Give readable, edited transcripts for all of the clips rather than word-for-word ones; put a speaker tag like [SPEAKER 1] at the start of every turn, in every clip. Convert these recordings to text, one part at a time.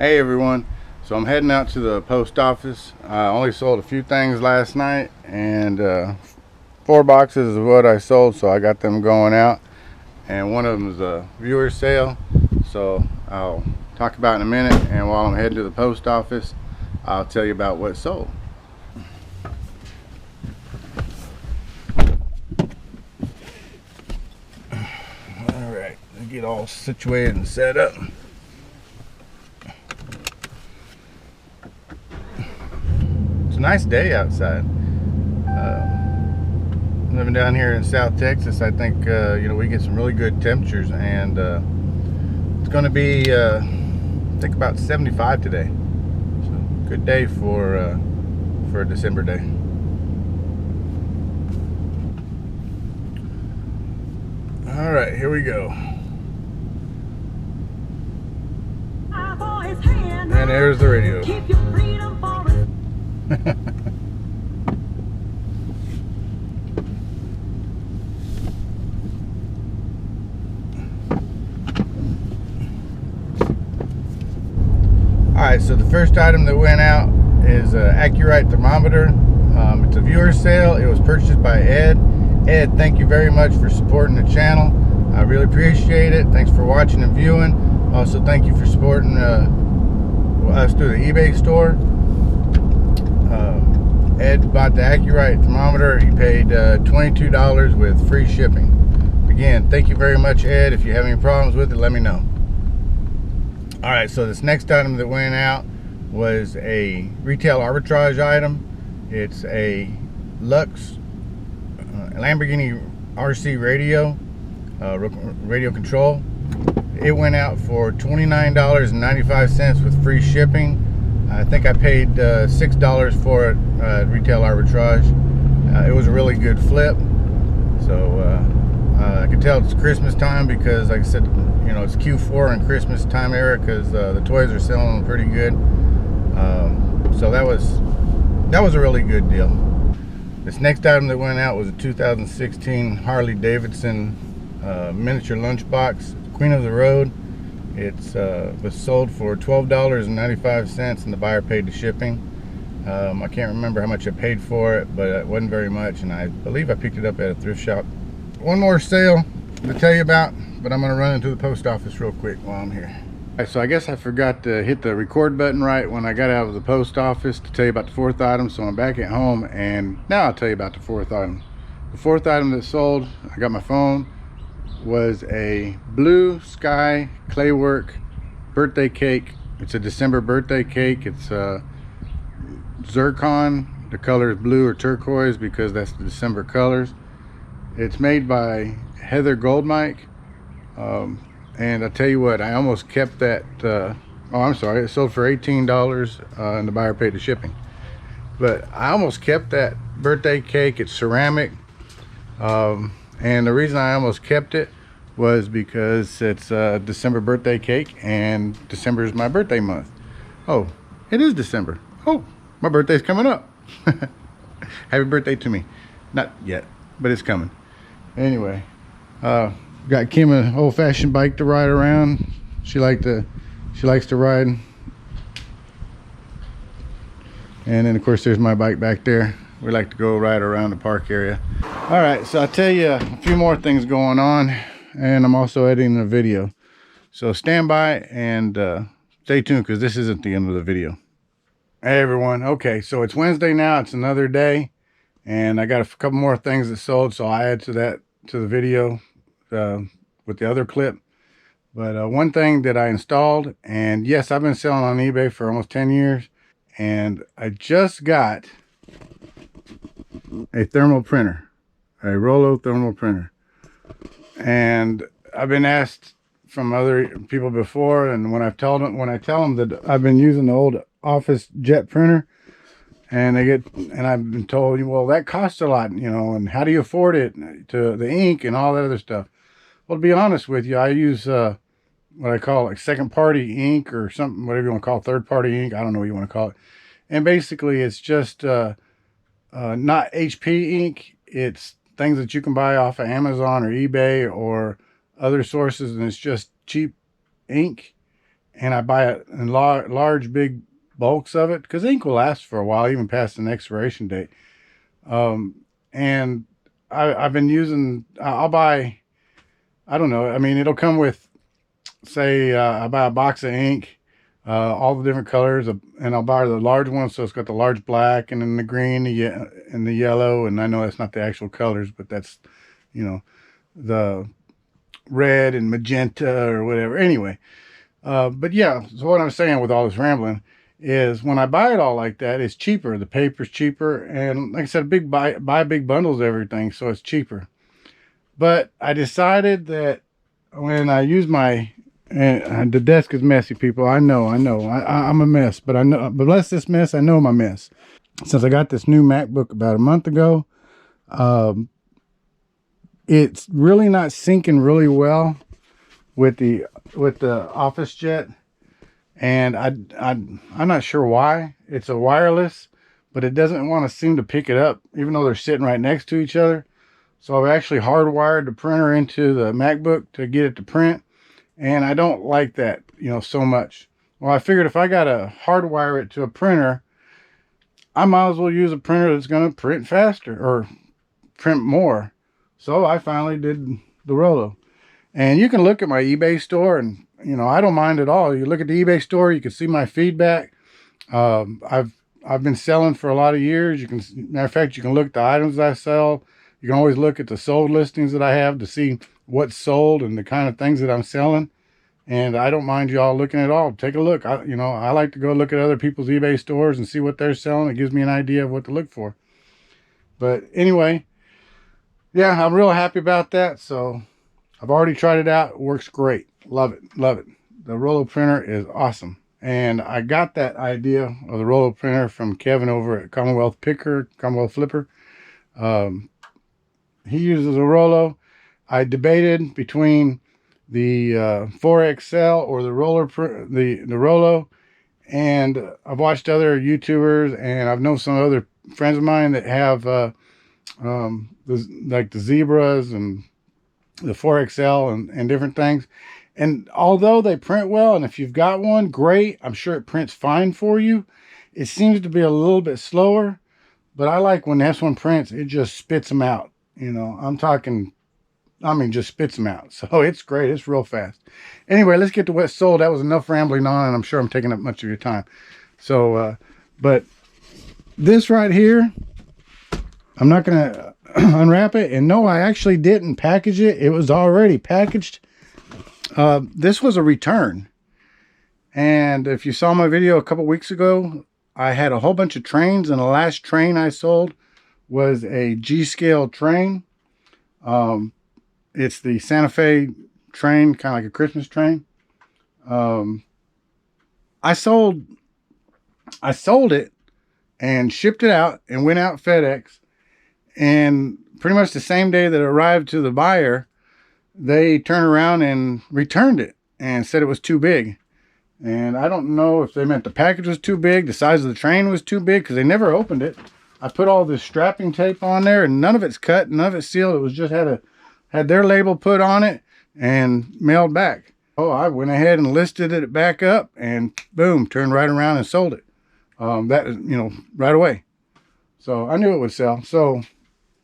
[SPEAKER 1] Hey everyone, so I'm heading out to the post office. I only sold a few things last night, and 4 boxes is what I sold, so I got them going out, and one of them is a viewer sale, so I'll talk about in a minute. And while I'm heading to the post office, I'll tell you about what sold. Alright, let's get all situated and set up. Nice day outside. Living down here in South Texas, I think we get some really good temperatures, and it's going to be I think about 75 today. So good day for a December day. All right, here we go. And there's the radio. Alright, so the first item that went out is an Accurite thermometer. It's a viewer sale. It was purchased by Ed. Ed, thank you very much for supporting the channel. I really appreciate it. Thanks for watching and viewing. Also, thank you for supporting us through the eBay store. Ed bought the Accurite thermometer. He paid $22 with free shipping. Again, thank you very much, Ed. If you have any problems with it, let me know. Alright, so this next item that went out was a retail arbitrage item. It's a Lux Lamborghini RC radio, radio control. It went out for $29.95 with free shipping. I think I paid $6 for it, retail arbitrage. It was a really good flip. So I can tell it's Christmas time because, like I said, it's Q4 and Christmas time era, because the toys are selling pretty good. So that was a really good deal. This next item that went out was a 2016 Harley Davidson miniature lunchbox, Queen of the Road. It was sold for $12.95, and the buyer paid the shipping. I can't remember how much I paid for it, but it wasn't very much, and I believe I picked it up at a thrift shop. One more sale to tell you about, but I'm going to run into the post office real quick while I'm here. Alright, so I guess I forgot to hit the record button right when I got out of the post office to tell you about the 4th item, so I'm back at home, and now I'll tell you about the 4th item. The 4th item that sold, I got my phone, was a Blue Sky Claywork birthday cake. It's a December birthday cake. It's zircon. The color is blue or turquoise because that's the December colors. It's made by Heather Goldmike, and I tell you what, I almost kept that. Oh, I'm sorry, it sold for $18, and the buyer paid the shipping. But I almost kept that birthday cake. It's ceramic. And the reason I almost kept it was because it's a December birthday cake, and December is my birthday month. Oh, it is December. Oh, my birthday's coming up. Happy birthday to me. Not yet, but it's coming. Anyway, got Kim an old-fashioned bike to ride around. She likes to ride. And then of course there's my bike back there. We like to go ride around the park area. Alright, so I'll tell you a few more things going on, and I'm also editing a video. So stand by and stay tuned, because this isn't the end of the video. Hey everyone, okay, so it's Wednesday now, it's another day, and I got a couple more things that sold, so I add to the video with the other clip. But one thing that I installed, and yes, I've been selling on eBay for almost 10 years, and I just got a thermal printer, a Rollo thermal printer. And I've been asked from other people before, and when I tell them that I've been using the old office jet printer, and I've been told, well, that costs a lot, and how do you afford it, to the ink and all that other stuff. Well, to be honest with you, I use what I call like second party ink, or something, whatever you want to call it, third party ink, I don't know what you want to call it. And basically it's just not HP ink. It's things that you can buy off of Amazon or eBay or other sources, and it's just cheap ink. and I buy it in large, big bulks of it because ink will last for a while, even past an expiration date. And I've been using. I'll buy. I don't know. I mean, it'll come with, say, I buy a box of ink, all the different colors, and I'll buy the large one, so it's got the large black, and then the green, and the yellow, and I know that's not the actual colors, but that's, you know, the red and magenta or whatever. Anyway, but yeah, so what I'm saying with all this rambling is when I buy it all like that, it's cheaper. The paper's cheaper, and like I said, buy big bundles of everything, so it's cheaper. But I decided that when I use my, and the desk is messy, people. I know. I'm a mess, but I know. But bless this mess, I know I'm a mess. Since I got this new MacBook about a month ago, it's really not syncing really well with the Office Jet, and I'm not sure why. It's a wireless, but it doesn't want to seem to pick it up, even though they're sitting right next to each other. So I've actually hardwired the printer into the MacBook to get it to print, and I don't like that, so much. Well, I figured if I got to hardwire it to a printer, I might as well use a printer that's going to print faster or print more. So I finally did the Rollo. And you can look at my eBay store, and I don't mind at all. You look at the eBay store, you can see my feedback. I've been selling for a lot of years. Matter of fact, you can look at the items I sell. You can always look at the sold listings that I have to see what's sold and the kind of things that I'm selling. And I don't mind y'all looking at all. Take a look. I like to go look at other people's eBay stores and see what they're selling. It gives me an idea of what to look for. But anyway, yeah, I'm real happy about that. So I've already tried it out. It works great. Love it. Love it. The Rollo printer is awesome. And I got that idea of the Rollo printer from Kevin over at Commonwealth Flipper. He uses a Rollo. I debated between the 4XL or the Rollo, and I've watched other YouTubers, and I've known some other friends of mine that have like the Zebras and the 4XL and different things. And although they print well, and if you've got one, great, I'm sure it prints fine for you. It seems to be a little bit slower, but I like when this one prints, it just spits them out. Just spits them out. So it's great. It's real fast. Anyway, let's get to what's sold. That was enough rambling on, and I'm sure I'm taking up much of your time. So, but this right here, I'm not going to unwrap it. And no, I actually didn't package it. It was already packaged. This was a return. And if you saw my video a couple weeks ago, I had a whole bunch of trains, and the last train I sold was a G-scale train. It's the Santa Fe train, kind of like a Christmas train. I sold it and shipped it out and went out FedEx, and pretty much the same day that it arrived to the buyer, they turned around and returned it and said it was too big. And I don't know if they meant the package was too big, the size of the train was too big, because they never opened it. I put all this strapping tape on there, and none of it's cut, none of it's sealed. It was just had their label put on it and mailed back. Oh, I went ahead and listed it back up, and boom, turned right around and sold it. Right away. So I knew it would sell. So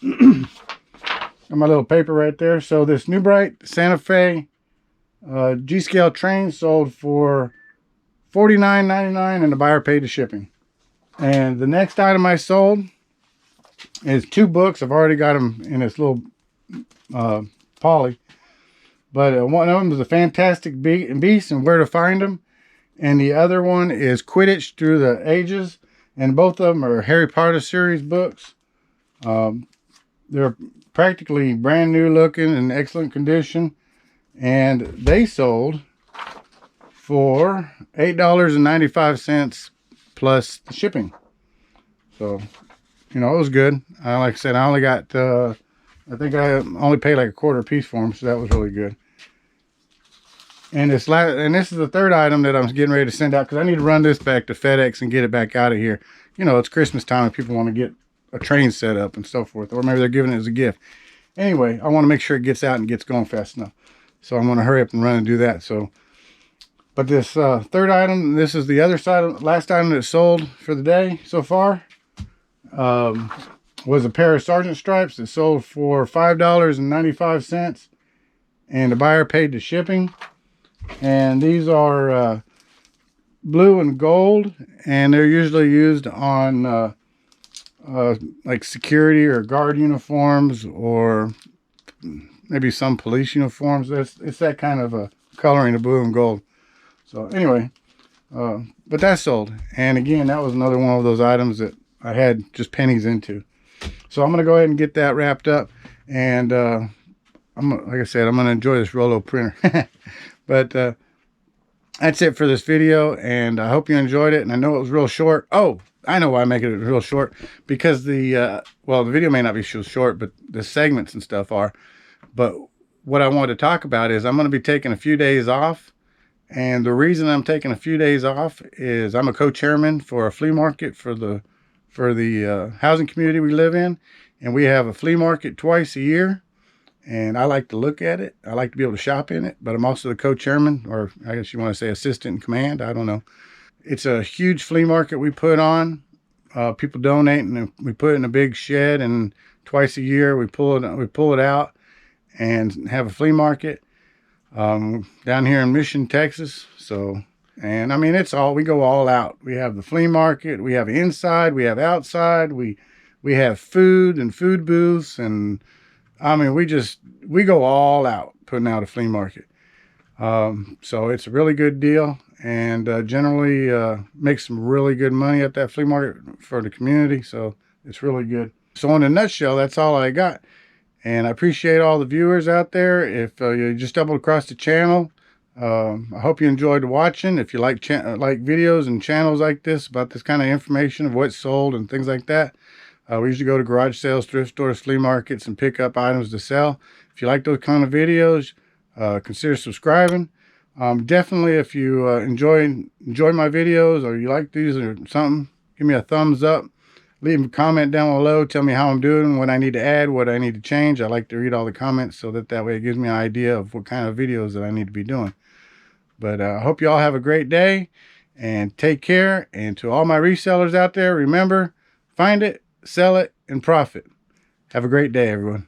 [SPEAKER 1] got my little paper right there. So this New Bright Santa Fe G-scale train sold for $49.99, and the buyer paid the shipping. And the next item I sold is 2 books. I've already got them in this little poly. But one of them is A Fantastic Beast and Where to Find Them. And the other one is Quidditch Through the Ages. And both of them are Harry Potter series books. They're practically brand new looking and excellent condition. And they sold for $8.95 plus the shipping. So, it was good. Like I said, I only got, I think I only paid like a quarter piece for them, so that was really good. And this is the third item that I'm getting ready to send out, because I need to run this back to FedEx and get it back out of here. It's Christmas time and people want to get a train set up and so forth, or maybe they're giving it as a gift. Anyway, I want to make sure it gets out and gets going fast enough. So I'm going to hurry up and run and do that. So But this third item, this is the other side, last item that sold for the day so far, was a pair of Sergeant Stripes that sold for $5.95, and the buyer paid the shipping. And these are blue and gold, and they're usually used on like security or guard uniforms, or maybe some police uniforms. It's that kind of a coloring of blue and gold. So anyway, but that sold. And again, that was another one of those items that I had just pennies into. So I'm going to go ahead and get that wrapped up. And like I said, I'm going to enjoy this Rollo printer. But that's it for this video. And I hope you enjoyed it. And I know it was real short. Oh, I know why I make it real short. Because the video may not be so short, but the segments and stuff are. But what I wanted to talk about is I'm going to be taking a few days off. And the reason I'm taking a few days off is I'm a co-chairman for a flea market for the housing community we live in. And we have a flea market twice a year. And I like to look at it. I like to be able to shop in it. But I'm also the co-chairman, or I guess you want to say assistant in command. I don't know. It's a huge flea market we put on. People donate, and we put it in a big shed. And twice a year we pull it out and have a flea market. Down here in Mission, Texas. So, and I mean, we go all out. We have the flea market, we have inside, we have outside, we have food and food booths, and I mean, we go all out putting out a flea market. So it's a really good deal, and generally make some really good money at that flea market for the community. So it's really good. So in a nutshell, that's all I got. And I appreciate all the viewers out there. If you just stumbled across the channel, I hope you enjoyed watching. If you like videos and channels like this about this kind of information of what's sold and things like that, we usually go to garage sales, thrift stores, flea markets, and pick up items to sell. If you like those kind of videos, consider subscribing. Definitely, if you enjoy my videos, or you like these or something, give me a thumbs up. Leave a comment down below. Tell me how I'm doing, what I need to add, what I need to change. I like to read all the comments so that way it gives me an idea of what kind of videos that I need to be doing. But I hope you all have a great day and take care. And to all my resellers out there, remember, find it, sell it, and profit. Have a great day, everyone.